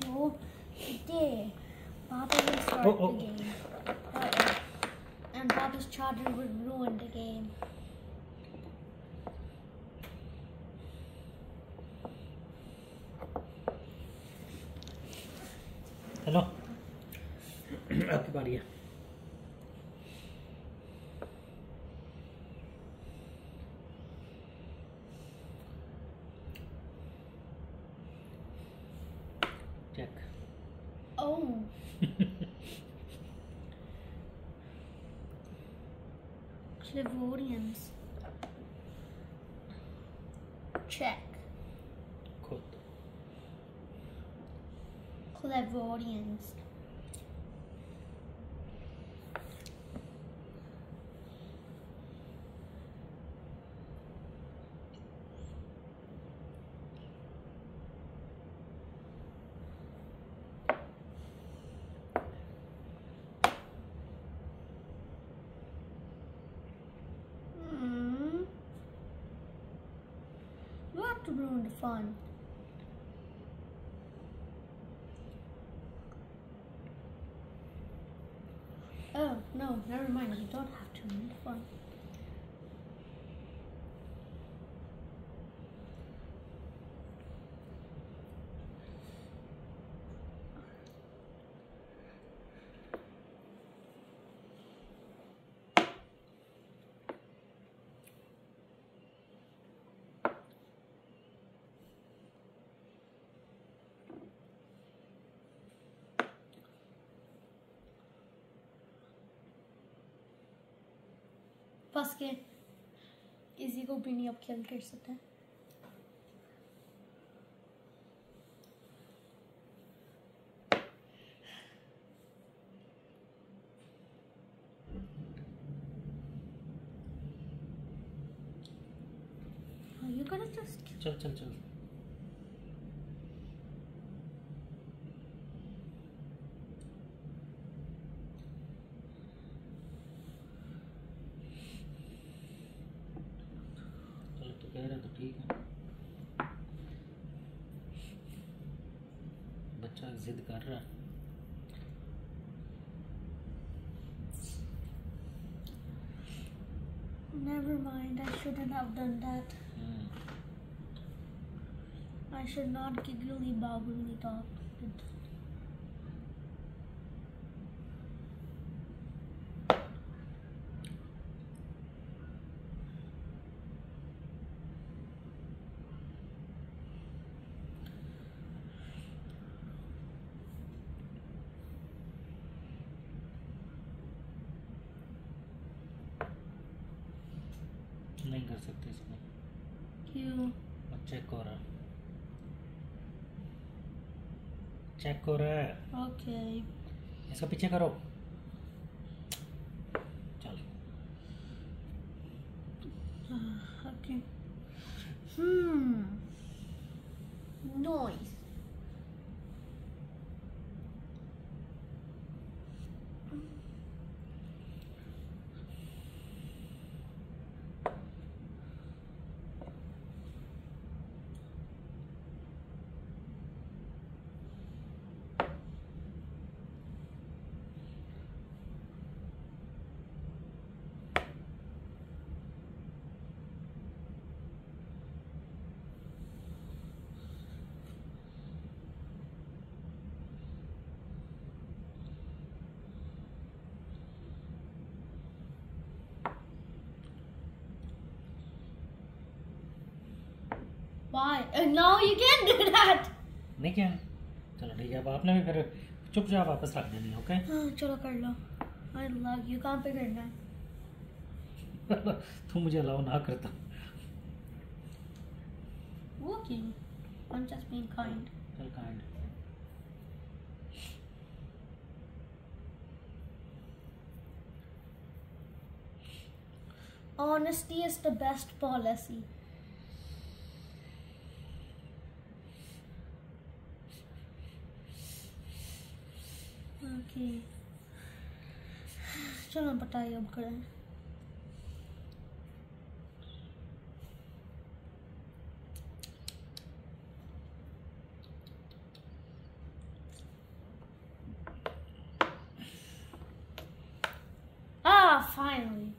No, he did. Papa will start the game. And Papa's charger would ruin the game. Hello आपकी बारी है check Oh. Clivorians. Check. खुद Clivorians. You have to ruin the fun. Oh, no, never mind. You don't have to ruin the fun. फंस के किसी को भी नहीं अब खेल कर सकते You gotta just चल चल चल चलो तो कह रहा तो ठीक है बच्चा जिद कर रहा है Never mind, I shouldn't have done that. I should not giggly bobbly talk. नहीं कर सकते इसमें क्यों चेक हो रहा है चेक हो रहा है ओके इसका पीछे करो चल okay noise Why? No, you can't do that. नहीं क्या चलो ठीक है अब आपने भी फिर चुपचाप वापस रख देनी ओके चलो कर लो I love you. कहाँ पे करना है? तू मुझे अलाउ ना करता Walking. I'm just being kind. चल kind Honesty is the best policy. Okay. चलो बताइए अब करें finally.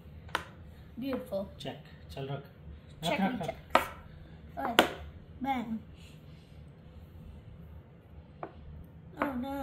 Beautiful. चेक चल रख Checking checks. Alright. Bang. Oh no.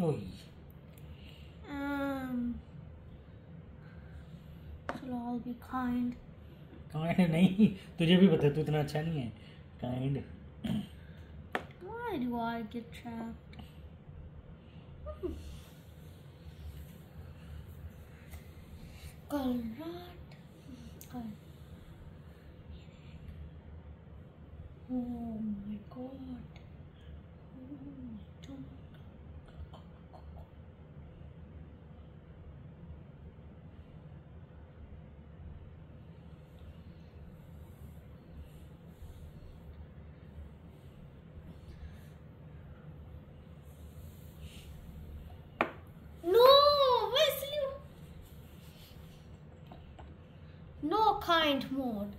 ओही Shall all be kind. Kind नहीं तुझे भी पता है, तू इतना अच्छा नहीं है kind Why do I get trapped? Alright. Oh my god. Oh my god. No, Wesley. No kind mode.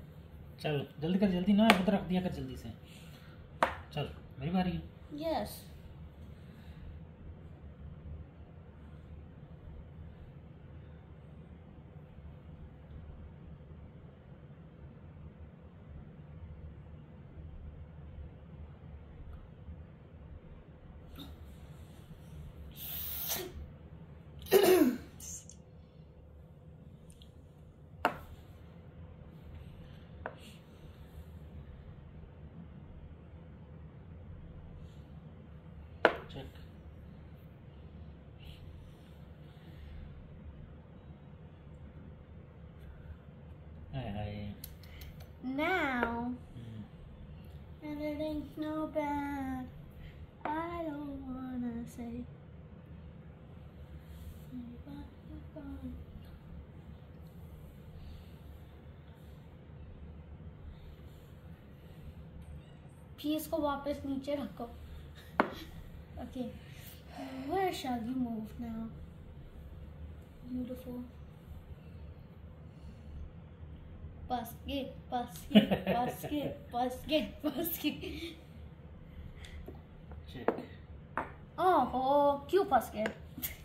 चल जल्दी कर, जल्दी ना उधर रख दिया कर जल्दी से। चल मेरी बारी है। Yes. चेक हाय हाय Now, and it ain't no bad. I don't wanna say. Piece को वापस नीचे रखो. Okay, where shall you move now? Beautiful. Basket, basket, basket, basket, basket. Check Oh, क्यों फंस गए?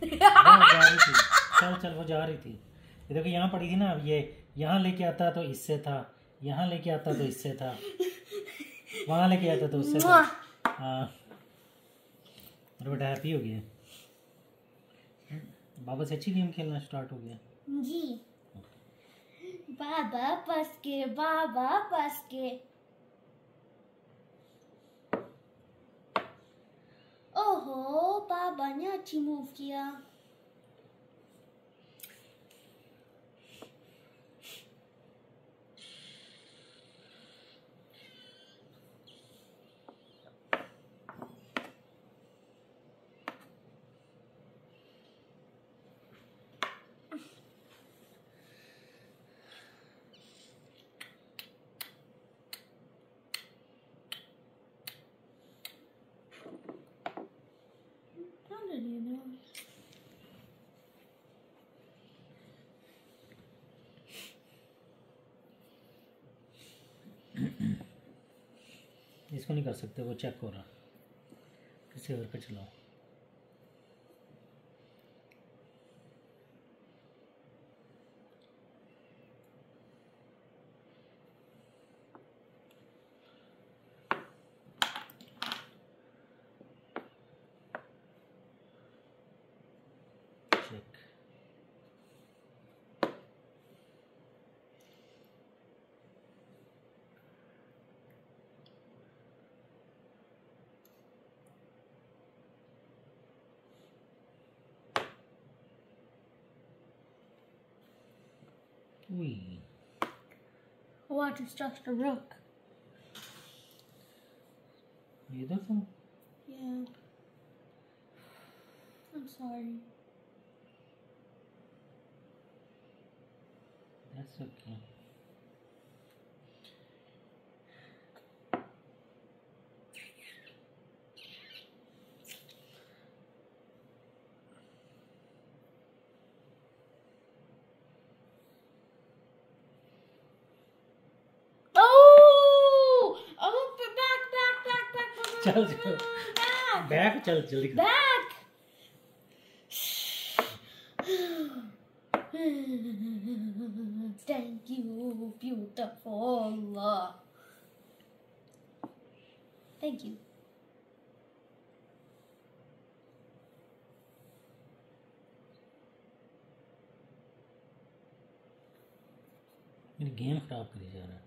वो जा रही थी, चल चल वो जा रही थी। ये देखो यहाँ पड़ी थी ना, अब ये यहाँ लेके आता तो इससे था, यहाँ लेके आता तो इससे था, वहाँ लेके आता तो उससे था। हाँ मेरा बेटा हैप्पी हो गया, बाबा से अच्छी गेम खेलना स्टार्ट हो गया। जी बाबा फंस के, बाबा फंस के। ओहो, बाबा ने अच्छी मूव किया। How did you know? इसको नहीं कर सकते, वो चेक हो रहा, किसी और का चलाओ। Check Ui. What is just a rook? इधर तो Yeah. I'm sorry. That's okay. Oh! Oh, back. चल चल बैक चल जल्दी कर। Back! Thank you, beautiful. Thank you. मेरी गेम खराब करी जा रहा है।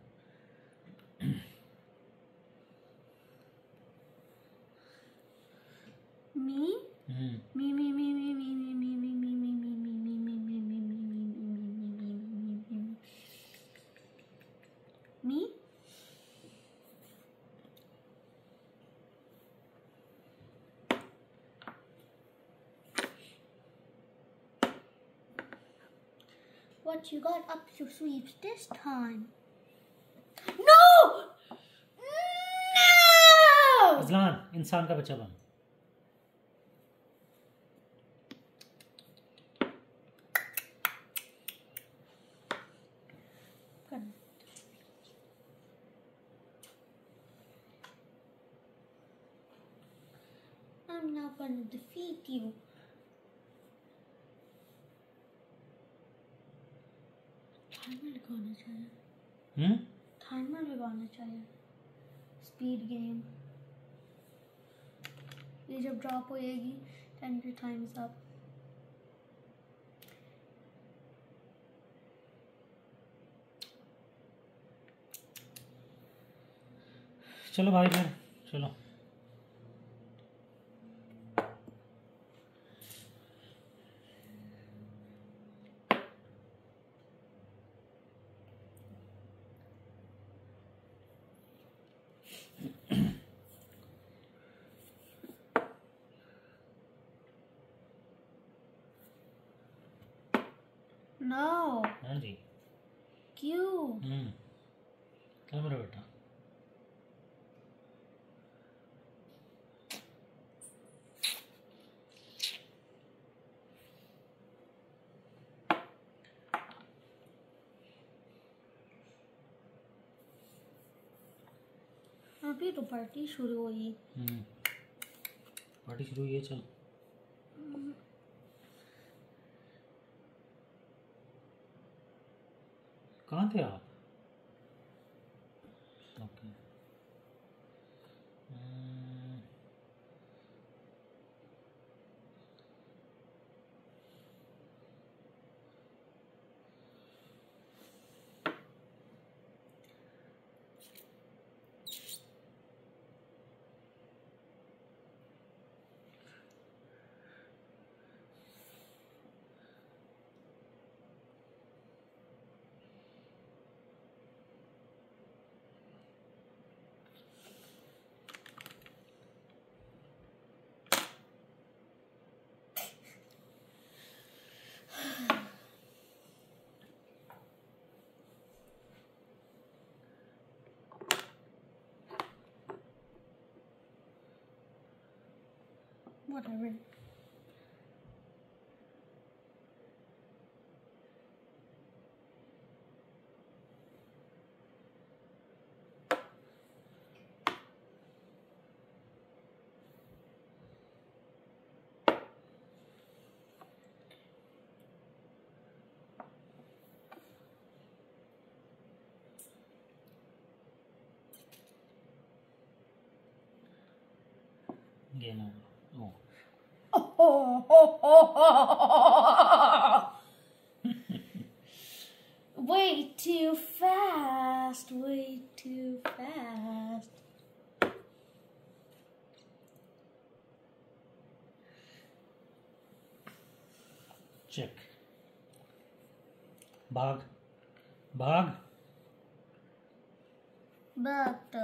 Me? Me? What you got up your sleeves this time? No! No! Azlan इंसान का बच्चा बन। I'm not gonna defeat you. Timer लगाना चाहिए स्पीड गेम। ये जब ड्रॉप होएगी 10 के टाइम्स अप। चलो भाई फिर चलो। नो। हाँ जी। क्यों? क्या मेरा बेटा? अभी तो पार्टी शुरू हुई। पार्टी शुरू हुई है, चल। कहाँ थे आप? Okay. Whatever. Game over. Way too fast. Way too fast. Check. भाग। भाग। But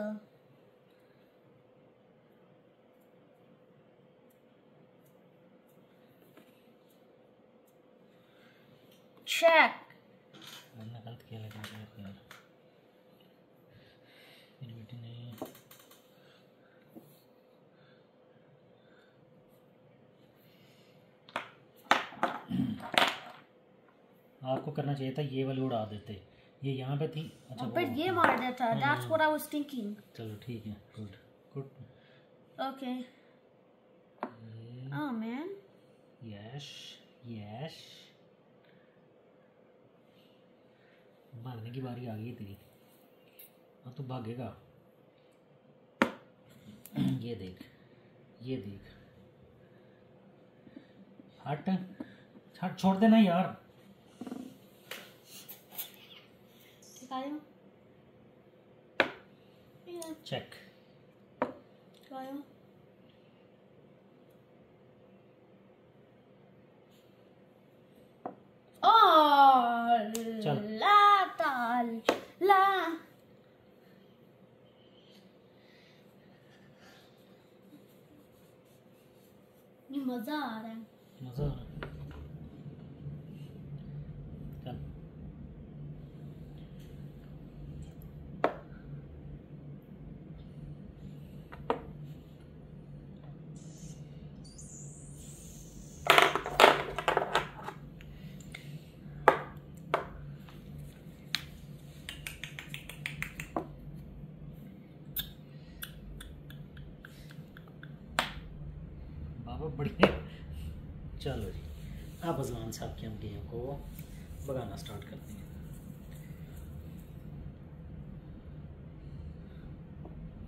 check. मैंने गलत किया लेकिन गलत किया मेरी बेटी ने। आपको करना चाहिए था ये वाली उड़ा देते, ये यहाँ पे थी। अच्छा But ये मार देता। That's what I was thinking. चलो ठीक है, good good. Okay. Oh man. Yes yes, भागने की बारी आ गई है तेरी। अब तो भागेगा। ये देख, ये देख, हट हट, छोड़ देना यार। दिखाओ। चेक। दिखाओ। Oh, चल। la tal la। ये मजा आ रहा है। मजा आ रहा है। चल। बाबा बढ़िया। चलो जी, अब अजलान साहब की हम गेम को भगाना स्टार्ट करते हैं।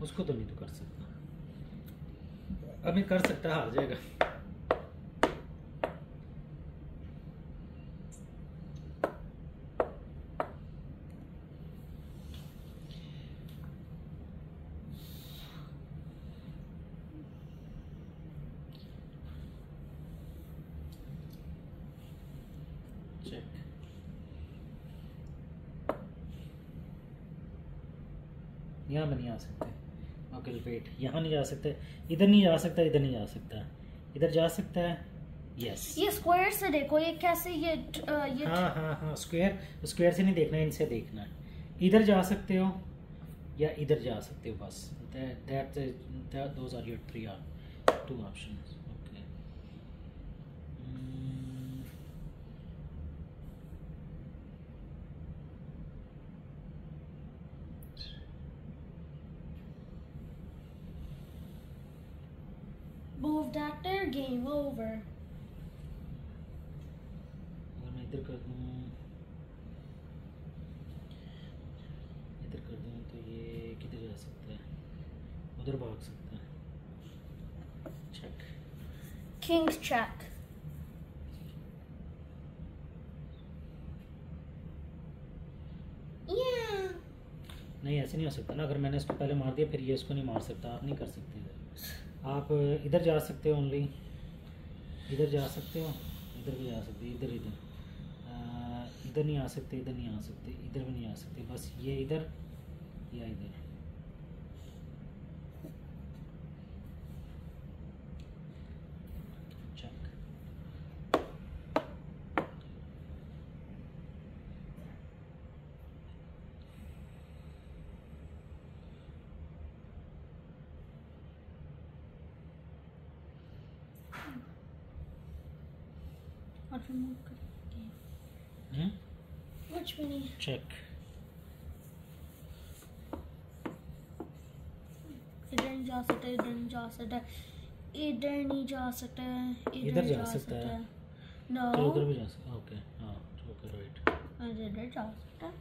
उसको तो नहीं तो कर सकता, अभी कर सकता है, हार जाएगा। चेक। यहाँ पे नहीं आ सकते। ओके वेट, यहाँ नहीं जा सकते, इधर नहीं जा सकता, इधर नहीं जा सकता, इधर जा सकता है। यस। ये स्क्वायर से देखो, ये कैसे ये हाँ हाँ हाँ, स्क्वायर, स्क्वायर से नहीं देखना है, इनसे देखना है। इधर जा सकते हो या इधर जा सकते हो, बस। Those are your three two options. Okay. moved actor, game over. अगर मैं इधर कर दूँ, इधर कर दूँ तो ये किधर जा सकता है, उधर भाग सकता है। चेक। King's check. Yeah. नहीं, ऐसे नहीं हो सकता ना, अगर मैंने इसको पहले मार दिया फिर ये इसको नहीं मार सकता, आप नहीं कर सकते इधर। आप इधर जा सकते हो, ओनली इधर जा सकते हो, इधर भी जा सकते, इधर इधर इधर नहीं आ सकते, इधर नहीं आ सकते, इधर भी नहीं आ सकते, बस ये इधर या इधर। चेक। और remove कर game. Which mini? चेक। इधर नहीं जा सकता, इधर नहीं जा सकता, इधर नहीं जा सकता, इधर जा सकता है। No. तो उधर भी जा सकता है। ओके हाँ, ओके राइट। इधर जा सकता।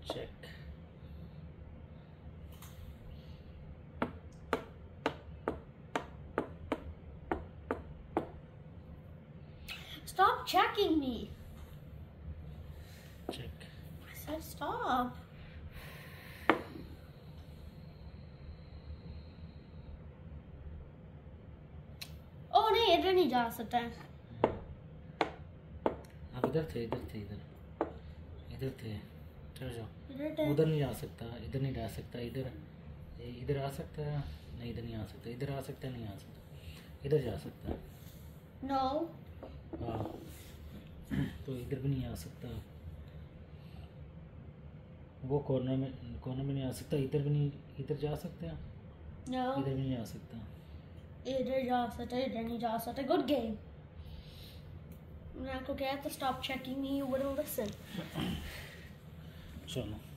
Check. Stop checking me. Check. I said stop. Oh नहीं, इधर नहीं जा सकता है। आप इधर थे, इधर थे, इधर थे। चलो जाओ। इधर उधर नहीं जा सकता, इधर नहीं जा सकता, इधर आ सकता है नहीं, इधर नहीं आ सकता, इधर आ सकता है नहीं आ सकता, इधर जा सकता है। No. हाँ, तो इधर भी नहीं आ सकता, वो कॉर्नर में नहीं आ सकता, इधर भी नहीं, इधर जा सकते हैं, No. इधर भी नहीं आ सकता। इधर जा सकता है, इधर नहीं जा सकता। Good game. मैं आपको कहता stop checking me, you wouldn't listen. चलो।